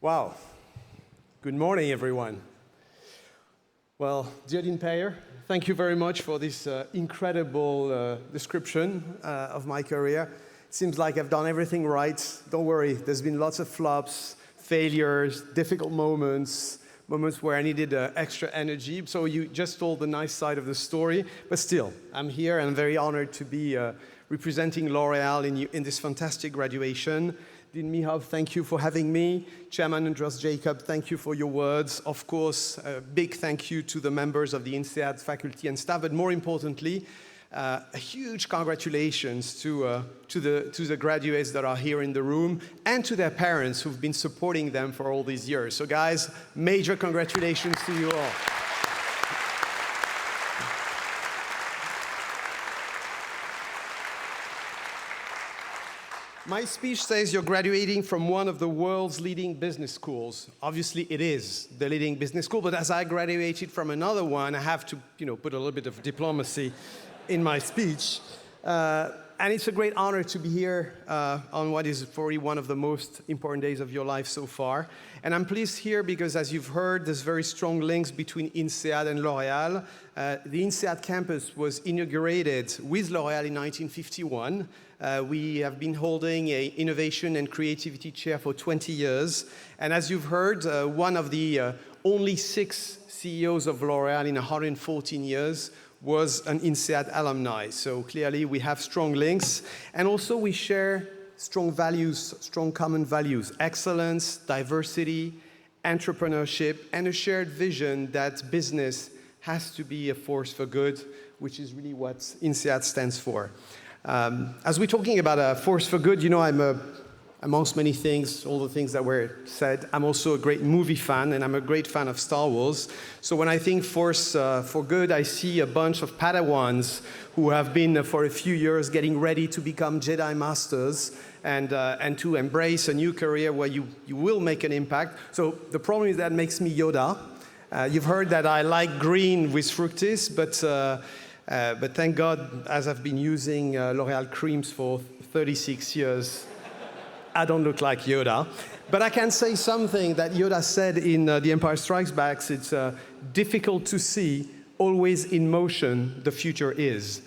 Wow. Good morning, everyone. Well, dear Dean Payer, thank you very much for this incredible description of my career. It seems like I've done everything right. Don't worry, there's been lots of flops, failures, difficult moments where I needed extra energy. So you just told the nice side of the story, but still, I'm here and I'm very honored to be representing L'Oréal in this fantastic graduation. Dean Mihov, thank you for having me. Chairman Andreas Jacob, thank you for your words. Of course, a big thank you to the members of the INSEAD faculty and staff, but more importantly, a huge congratulations to the graduates that are here in the room and to their parents who've been supporting them for all these years. So guys, major congratulations to you all. My speech says you're graduating from one of the world's leading business schools. Obviously, it is the leading business school, but as I graduated from another one, I have to, put a little bit of diplomacy in my speech. And it's a great honor to be here on what is probably one of the most important days of your life so far. And I'm pleased here because, as you've heard, there's very strong links between INSEAD and L'Oréal. The INSEAD campus was inaugurated with L'Oréal in 1951. We have been holding an innovation and creativity chair for 20 years. And as you've heard, one of the only 6 CEOs of L'Oréal in 114 years was an INSEAD alumni. So clearly we have strong links. And also we share strong values, strong common values: excellence, diversity, entrepreneurship, and a shared vision that business has to be a force for good, which is really what INSEAD stands for. As we're talking about a force for good, amongst many things, all the things that were said, I'm also a great movie fan, and I'm a great fan of Star Wars. So when I think force for good, I see a bunch of Padawans who have been for a few years getting ready to become Jedi Masters and to embrace a new career where you will make an impact. So the problem is that makes me Yoda. You've heard that I like green with fructis, but thank God, as I've been using L'Oréal creams for 36 years, I don't look like Yoda. But I can say something that Yoda said in The Empire Strikes Back. It's difficult to see, always in motion, the future is.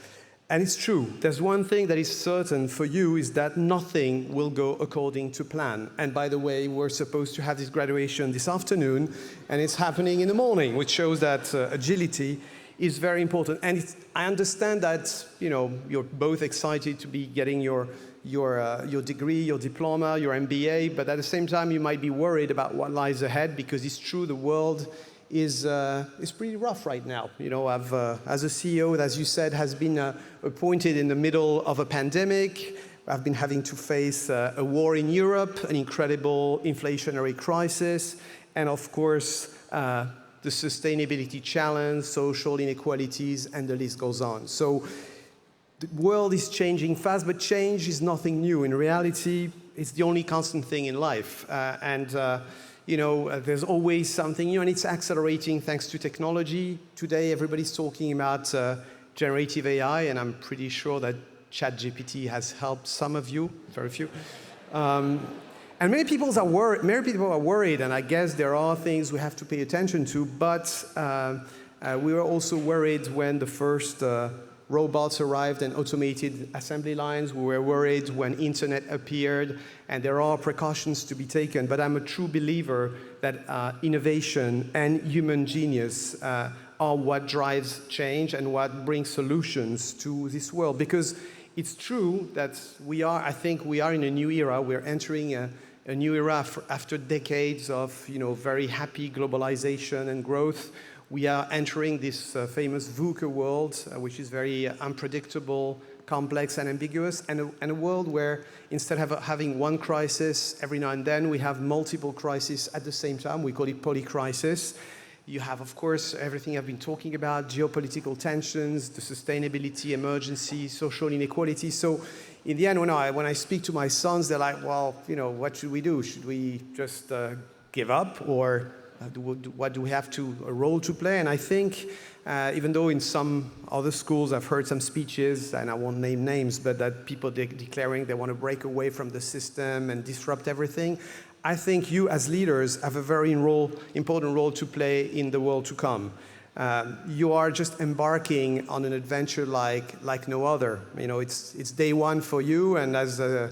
And it's true. There's one thing that is certain for you, is that nothing will go according to plan. And by the way, we're supposed to have this graduation this afternoon, and it's happening in the morning, which shows that agility is very important. And I understand that you're both excited to be getting your degree, your diploma, your MBA, but at the same time you might be worried about what lies ahead, because it's true the world is pretty rough right now. As a CEO, as you said, has been appointed in the middle of a pandemic. I've been having to face a war in Europe, an incredible inflationary crisis, and of course, the sustainability challenge, social inequalities, and the list goes on. So the world is changing fast, but change is nothing new. In reality, it's the only constant thing in life. There's always something new, and it's accelerating thanks to technology. Today, everybody's talking about generative AI, and I'm pretty sure that ChatGPT has helped some of you, very few. And many people are worried, and I guess there are things we have to pay attention to, but we were also worried when the first robots arrived and automated assembly lines. We were worried when internet appeared, and there are precautions to be taken. But I'm a true believer that innovation and human genius are what drives change and what brings solutions to this world. Because it's true that I think we are in a new era. We're entering a new era after decades of very happy globalization and growth. We are entering this famous VUCA world, which is very unpredictable, complex, and ambiguous, and a world where instead of having one crisis every now and then, we have multiple crises at the same time. We call it polycrisis. You have, of course, everything I've been talking about: geopolitical tensions, the sustainability emergency, social inequality. So in the end, when I speak to my sons, they're like, well, what should we do? Should we just give up, or what do we have a role to play? And I think, even though in some other schools I've heard some speeches, and I won't name names, but that people declaring they want to break away from the system and disrupt everything, I think you as leaders have a very important role to play in the world to come. You are just embarking on an adventure like no other. You know, it's day one for you, and as the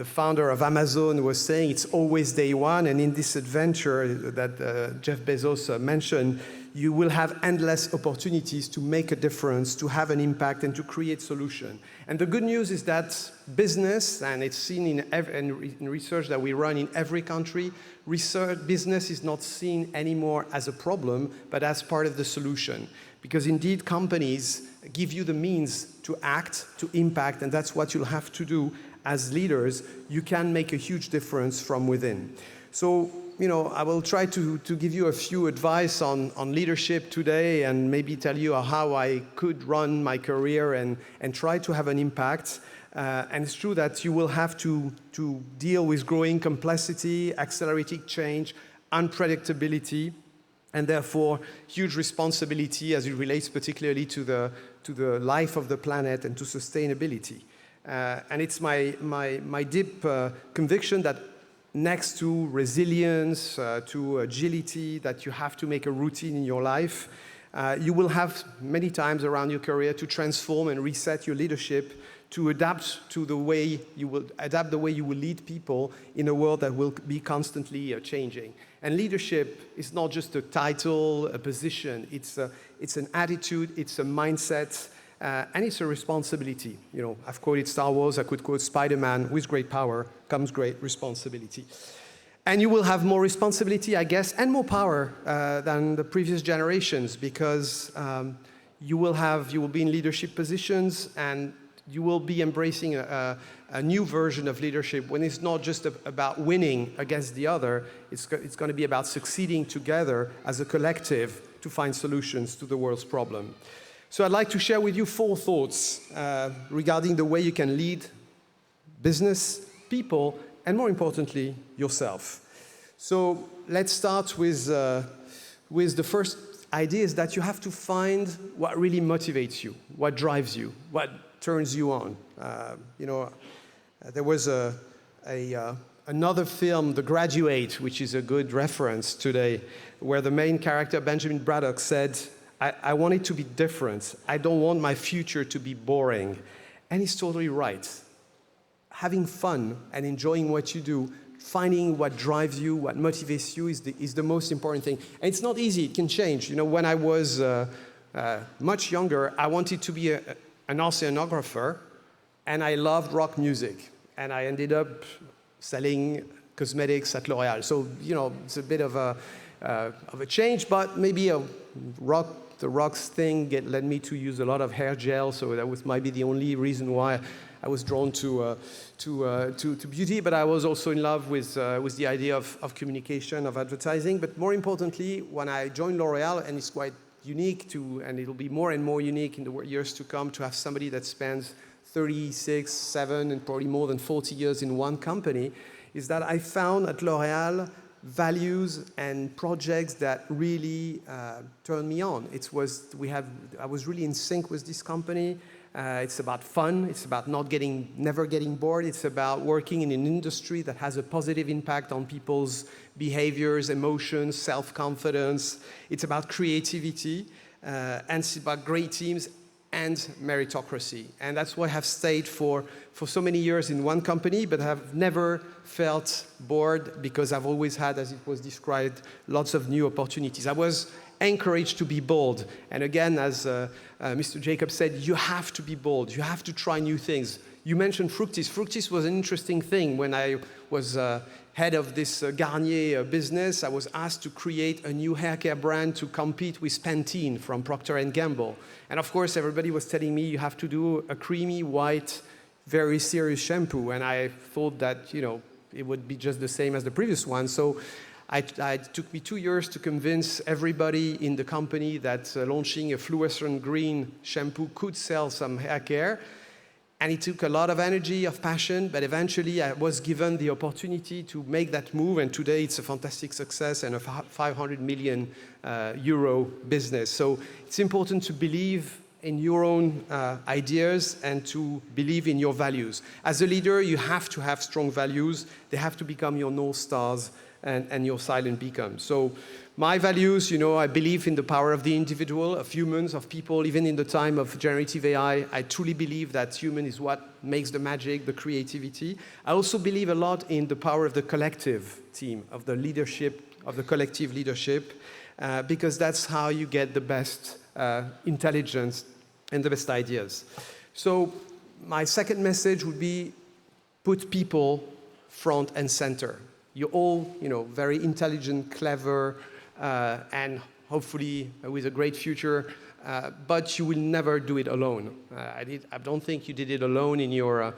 founder of Amazon was saying, it's always day one, and in this adventure that Jeff Bezos mentioned, you will have endless opportunities to make a difference, to have an impact, and to create solution. And the good news is that business, and it's seen in research that we run in every country, business is not seen anymore as a problem, but as part of the solution. Because indeed, companies give you the means to act, to impact, and that's what you'll have to do as leaders. You can make a huge difference from within. So, you know, I will try to give you a few advice on leadership today, and maybe tell you how I could run my career and try to have an impact. And it's true that you will have to deal with growing complexity, accelerating change, unpredictability, and therefore huge responsibility as it relates particularly to the life of the planet and to sustainability. And it's my deep conviction that next to resilience, to agility, that you have to make a routine in your life, you will have many times around your career to transform and reset your leadership, to adapt to the way you will lead people in a world that will be constantly changing. And leadership is not just a title, a position. It's an attitude, it's a mindset, and it's a responsibility. You know, I've quoted Star Wars, I could quote Spider-Man, with great power comes great responsibility. And you will have more responsibility, I guess, and more power than the previous generations, because you will be in leadership positions, and you will be embracing a new version of leadership when it's not just about winning against the other, it's going to be about succeeding together as a collective to find solutions to the world's problem. So I'd like to share with you 4 thoughts regarding the way you can lead business, people, and more importantly, yourself. So let's start with the first idea, is that you have to find what really motivates you, what drives you, what turns you on. There was another film, The Graduate, which is a good reference today, where the main character, Benjamin Braddock, said, I want it to be different. I don't want my future to be boring. And he's totally right. Having fun and enjoying what you do, finding what drives you, what motivates you is the most important thing. And it's not easy, it can change. You know, when I was much younger, I wanted to be an oceanographer, and I loved rock music. And I ended up selling cosmetics at L'Oréal. So, you know, it's a bit of a change, but maybe the rocks thing led me to use a lot of hair gel, so that might be the only reason why I was drawn to beauty. But I was also in love with the idea of communication, of advertising. But more importantly, when I joined L'Oréal, and it's quite unique and it'll be more and more unique in the years to come, to have somebody that spends 36, 7, and probably more than 40 years in one company, is that I found at L'Oréal values and projects that really turned me on. I was really in sync with this company. It's about fun. It's about never getting bored. It's about working in an industry that has a positive impact on people's behaviors, emotions, self-confidence. It's about creativity, and it's about great teams and meritocracy. And that's why I have stayed for so many years in one company, but have never felt bored, because I've always had, as it was described, lots of new opportunities. I was encouraged to be bold. And again, as Mr. Jacob said, you have to be bold. You have to try new things. You mentioned Fructis. Fructis was an interesting thing. When I was head of this Garnier business, I was asked to create a new hair care brand to compete with Pantene from Procter & Gamble. And of course, everybody was telling me you have to do a creamy, white, very serious shampoo. And I thought that, you know, it would be just the same as the previous one. So it took me 2 years to convince everybody in the company that launching a fluorescent green shampoo could sell some hair care. And it took a lot of energy, of passion, but eventually I was given the opportunity to make that move, and today it's a fantastic success and a 500 million euro business. So it's important to believe in your own ideas and to believe in your values. As a leader, you have to have strong values. They have to become your North Stars and your silent beacon. So my values, I believe in the power of the individual, of humans, of people. Even in the time of generative AI, I truly believe that human is what makes the magic, the creativity. I also believe a lot in the power of the collective team, of the leadership, of the collective leadership, because that's how you get the best intelligence and the best ideas. So my second message would be put people front and center. You're all, very intelligent, clever, and hopefully with a great future, but you will never do it alone. I don't think you did it alone in your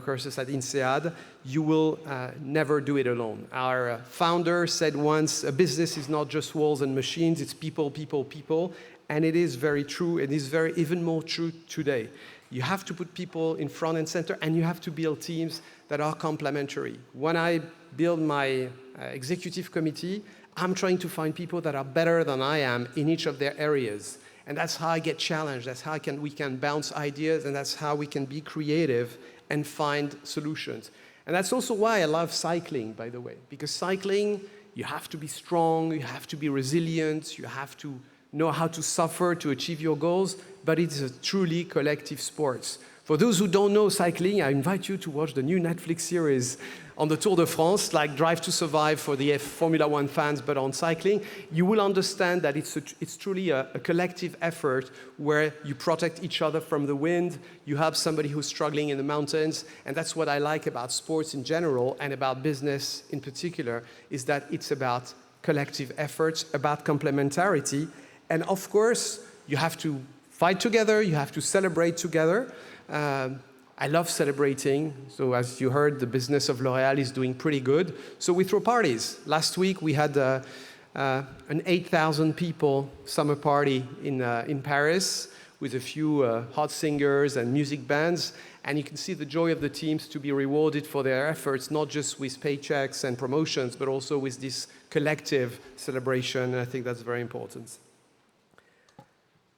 courses at INSEAD. You will never do it alone. Our founder said once, a business is not just walls and machines, it's people, people, people. And it is very true. It is even more true today. You have to put people in front and center, and you have to build teams that are complementary. When I build my executive committee, I'm trying to find people that are better than I am in each of their areas. And that's how I get challenged. That's how we can bounce ideas, and that's how we can be creative and find solutions. And that's also why I love cycling, by the way. Because cycling, you have to be strong, you have to be resilient, you have to know how to suffer to achieve your goals, but it's a truly collective sport. For those who don't know cycling, I invite you to watch the new Netflix series on the Tour de France, like Drive to Survive for the Formula One fans, but on cycling. You will understand that it's truly a collective effort where you protect each other from the wind, you help somebody who's struggling in the mountains, and that's what I like about sports in general and about business in particular, is that it's about collective efforts, about complementarity. And of course, you have to fight together, you have to celebrate together. I love celebrating. So as you heard, the business of L'Oréal is doing pretty good. So we throw parties. Last week, we had an 8,000 people summer party in Paris with a few hot singers and music bands. And you can see the joy of the teams to be rewarded for their efforts, not just with paychecks and promotions, but also with this collective celebration. And I think that's very important.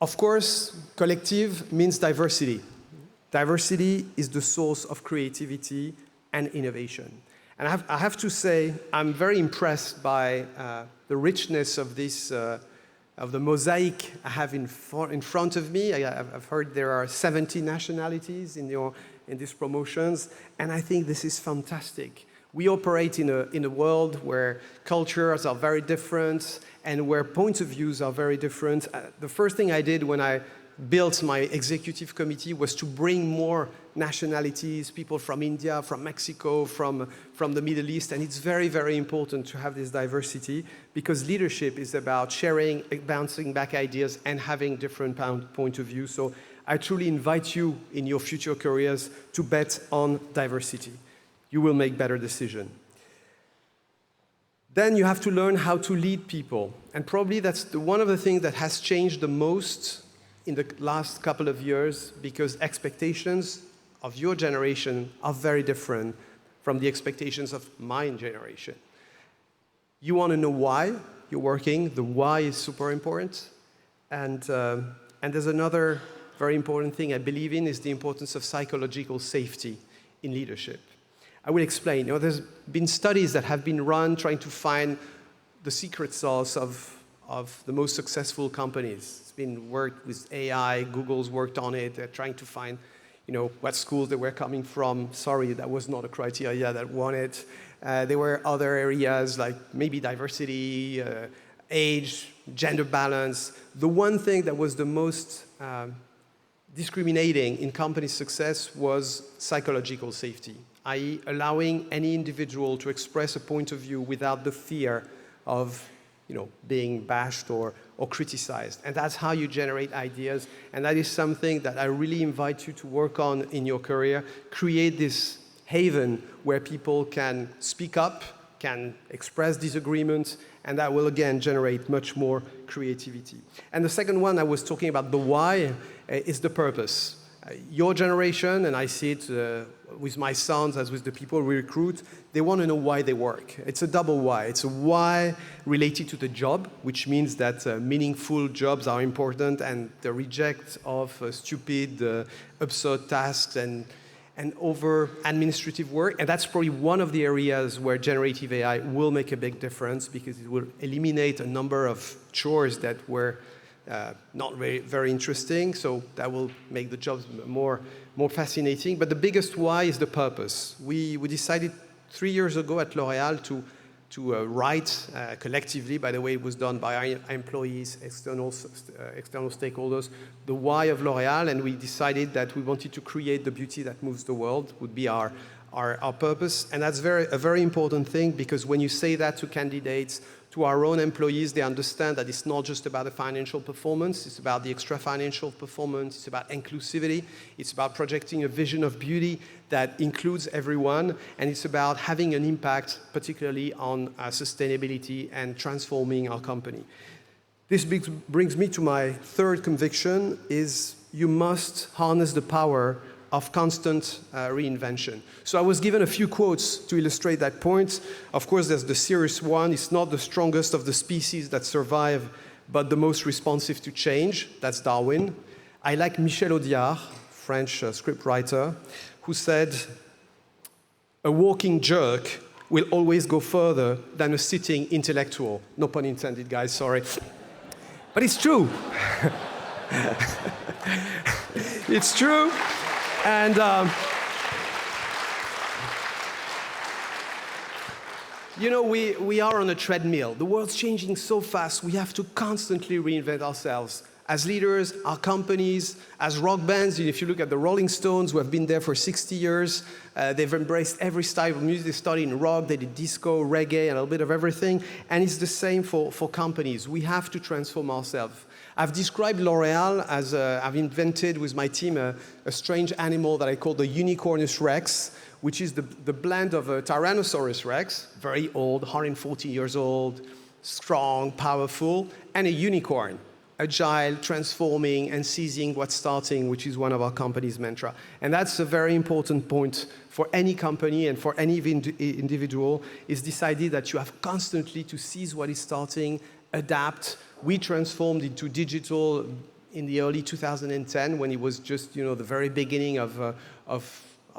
Of course, collective means diversity. Diversity is the source of creativity and innovation. And I have to say, I'm very impressed by the richness of this, of the mosaic I have in front of me. I've heard there are 70 nationalities in these promotions, and I think this is fantastic. We operate in a world where cultures are very different and where points of views are very different. The first thing I did when I built my executive committee was to bring more nationalities, people from India, from Mexico, from the Middle East, and it's very, very important to have this diversity because leadership is about sharing, bouncing back ideas, and having different point of view. So I truly invite you in your future careers to bet on diversity. You will make better decisions. Then you have to learn how to lead people. And probably that's one of the things that has changed the most in the last couple of years because expectations of your generation are very different from the expectations of my generation. You want to know why you're working. The why is super important. And there's another very important thing I believe in is the importance of psychological safety in leadership. I will explain. There's been studies that have been run trying to find the secret sauce of the most successful companies. It's been worked with AI, Google's worked on it. They're trying to find, what schools they were coming from. Sorry, that was not a criteria that won it. There were other areas like maybe diversity, age, gender balance. The one thing that was the most discriminating in company success was psychological safety, i.e. allowing any individual to express a point of view without the fear of being bashed or criticized. And that's how you generate ideas. And that is something that I really invite you to work on in your career. Create this haven where people can speak up, can express disagreements, and that will, again, generate much more creativity. And the second one, I was talking about the why, is the purpose. Your generation, and I see it with my sons as with the people we recruit, they want to know why they work. It's a double why. It's a why related to the job, which means that meaningful jobs are important, and the reject of stupid, absurd tasks and over administrative work. And that's probably one of the areas where generative AI will make a big difference, because it will eliminate a number of chores that were not very interesting. So that will make the jobs more fascinating. But the biggest why is the purpose. We decided 3 years ago at L'Oréal to write collectively, by the way, it was done by our employees, external stakeholders, the why of L'Oréal, and we decided that we wanted to create the beauty that moves the world, would be our purpose. And that's a very important thing, because when you say that to candidates, to our own employees, they understand that it's not just about the financial performance, it's about the extra financial performance, it's about inclusivity, it's about projecting a vision of beauty that includes everyone, and it's about having an impact, particularly on sustainability and transforming our company. This brings me to my third conviction, is you must harness the power of constant reinvention. So I was given a few quotes to illustrate that point. Of course, there's the serious one. It's not the strongest of the species that survive, but the most responsive to change. That's Darwin. I like Michel Audiard, French scriptwriter, who said, "A walking jerk will always go further than a sitting intellectual." No pun intended, guys, sorry. But it's true. It's true. And you know, we are on a treadmill. The world's changing so fast, we have to constantly reinvent ourselves. As leaders, our companies, as rock bands, if you look at the Rolling Stones, who have been there for 60 years, they've embraced every style of music. They started in rock, they did disco, reggae, and a little bit of everything. And it's the same for companies. We have to transform ourselves. I've described L'Oréal as, I've invented with my team a strange animal that I call the Unicornus rex, which is the blend of a Tyrannosaurus rex, very old, 140 years old, strong, powerful, and a unicorn, agile, transforming, and seizing what's starting, which is one of our company's mantra. And that's a very important point for any company and for any individual, is this idea that you have constantly to seize what is starting, adapt. We transformed into digital in the early 2010, when it was just, the very beginning of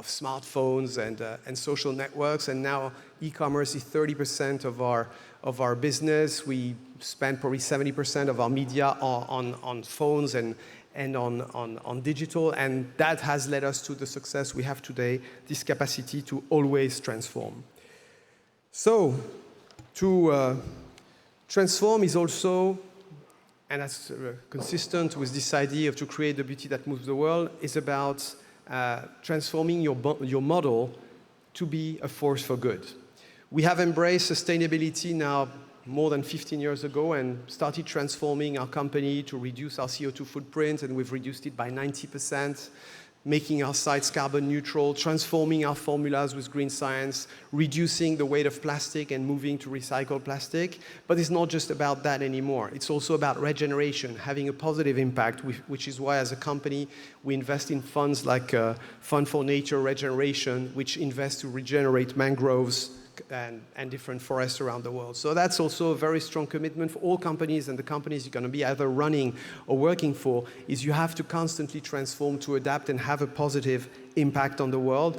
smartphones and social networks. And now e-commerce is 30% of our business. We spend probably 70% of our media on phones and on digital, and that has led us to the success we have today, this capacity to always transform. So, to transform is also, and that's consistent with this idea of to create the beauty that moves the world, is about transforming your model to be a force for good. We have embraced sustainability now more than 15 years ago and started transforming our company to reduce our CO2 footprint, and we've reduced it by 90%, making our sites carbon neutral, transforming our formulas with green science, reducing the weight of plastic and moving to recycled plastic. But it's not just about that anymore. It's also about regeneration, having a positive impact, which is why as a company we invest in funds like Fund for Nature Regeneration, which invests to regenerate mangroves and different forests around the world. So that's also a very strong commitment for all companies, and the companies you're going to be either running or working for, is you have to constantly transform to adapt and have a positive impact on the world.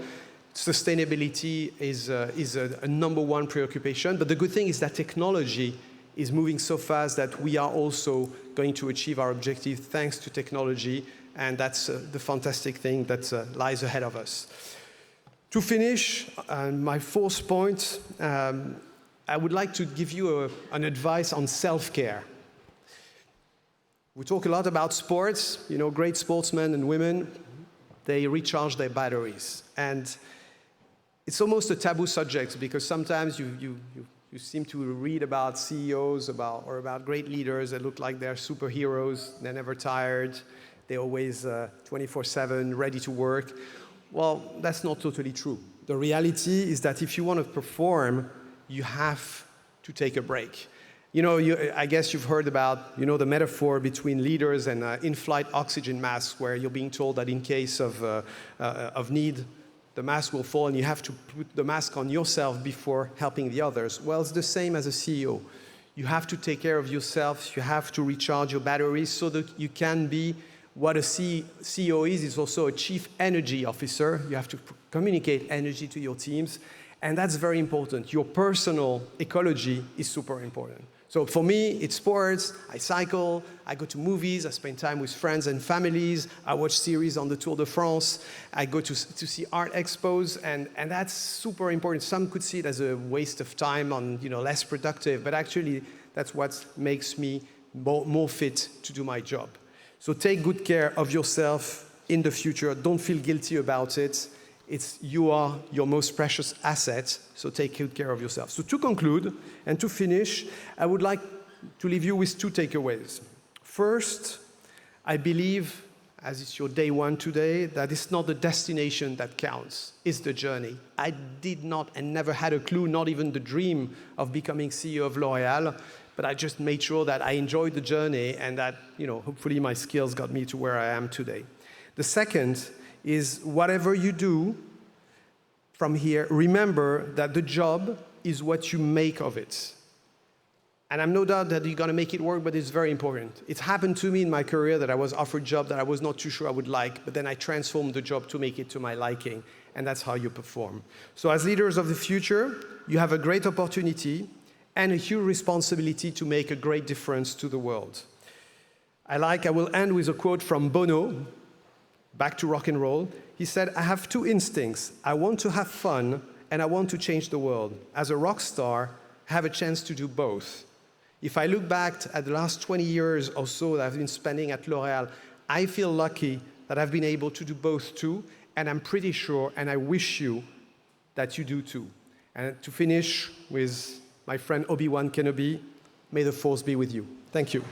Sustainability is a number one preoccupation, but the good thing is that technology is moving so fast that we are also going to achieve our objective thanks to technology, and that's the fantastic thing that lies ahead of us. To finish, my fourth point, I would like to give you an advice on self-care. We talk a lot about sports. Great sportsmen and women, they recharge their batteries. And it's almost a taboo subject, because sometimes you seem to read about CEOs or about great leaders that look like they're superheroes. They're never tired. They're always 24/7, ready to work. Well, that's not totally true. The reality is that if you want to perform, you have to take a break. You know, I guess you've heard about, you know, the metaphor between leaders and in-flight oxygen masks, where you're being told that in case of need, the mask will fall and you have to put the mask on yourself before helping the others. Well, it's the same as a CEO. You have to take care of yourself. You have to recharge your batteries so that you can be what a CEO is. It's also a chief energy officer. You have to communicate energy to your teams. And that's very important. Your personal ecology is super important. So for me, it's sports, I cycle, I go to movies, I spend time with friends and families, I watch series on the Tour de France, I go to see art expos, and that's super important. Some could see it as a waste of time on, you know, less productive, but actually that's what makes me more fit to do my job. So take good care of yourself in the future. Don't feel guilty about it. You are your most precious asset, so take good care of yourself. So to conclude and to finish, I would like to leave you with two takeaways. First, I believe, as it's your day one today, that it's not the destination that counts, it's the journey. I did not and never had a clue, not even the dream of becoming CEO of L'Oréal, but I just made sure that I enjoyed the journey and that, you know, hopefully my skills got me to where I am today. The second is whatever you do from here, remember that the job is what you make of it. And I'm no doubt that you're going to make it work, but it's very important. It's happened to me in my career that I was offered a job that I was not too sure I would like, but then I transformed the job to make it to my liking, and that's how you perform. So as leaders of the future, you have a great opportunity and a huge responsibility to make a great difference to the world. I will end with a quote from Bono, back to rock and roll. He said, "I have two instincts. I want to have fun and I want to change the world. As a rock star, I have a chance to do both." If I look back at the last 20 years or so that I've been spending at L'Oréal, I feel lucky that I've been able to do both too, and I'm pretty sure, and I wish you, that you do too. And to finish with my friend Obi-Wan Kenobi, may the force be with you. Thank you.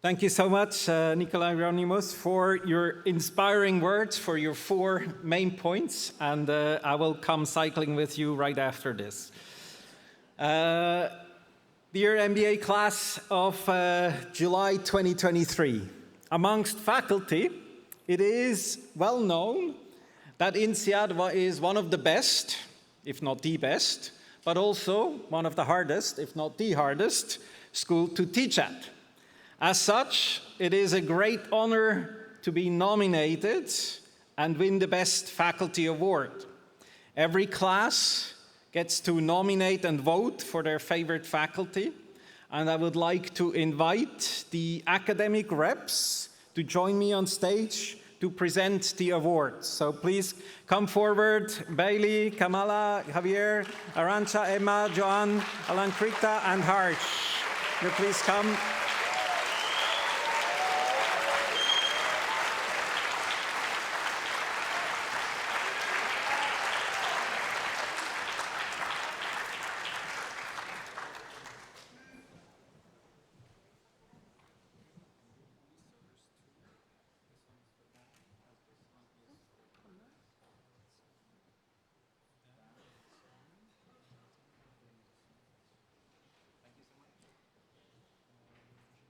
Thank you so much, Nicolas, Hieronimus, for your inspiring words, for your 4 main points, and I will come cycling with you right after this. Dear MBA class of July 2023, amongst faculty, it is well known that INSEAD is one of the best, if not the best, but also one of the hardest, if not the hardest, school to teach at. As such, it is a great honor to be nominated and win the Best Faculty Award. Every class gets to nominate and vote for their favorite faculty, and I would like to invite the academic reps to join me on stage to present the awards. So please come forward, Bailey, Kamala, Javier, Arantxa, Emma, Joan, Alankrita, and Harsh. You please come.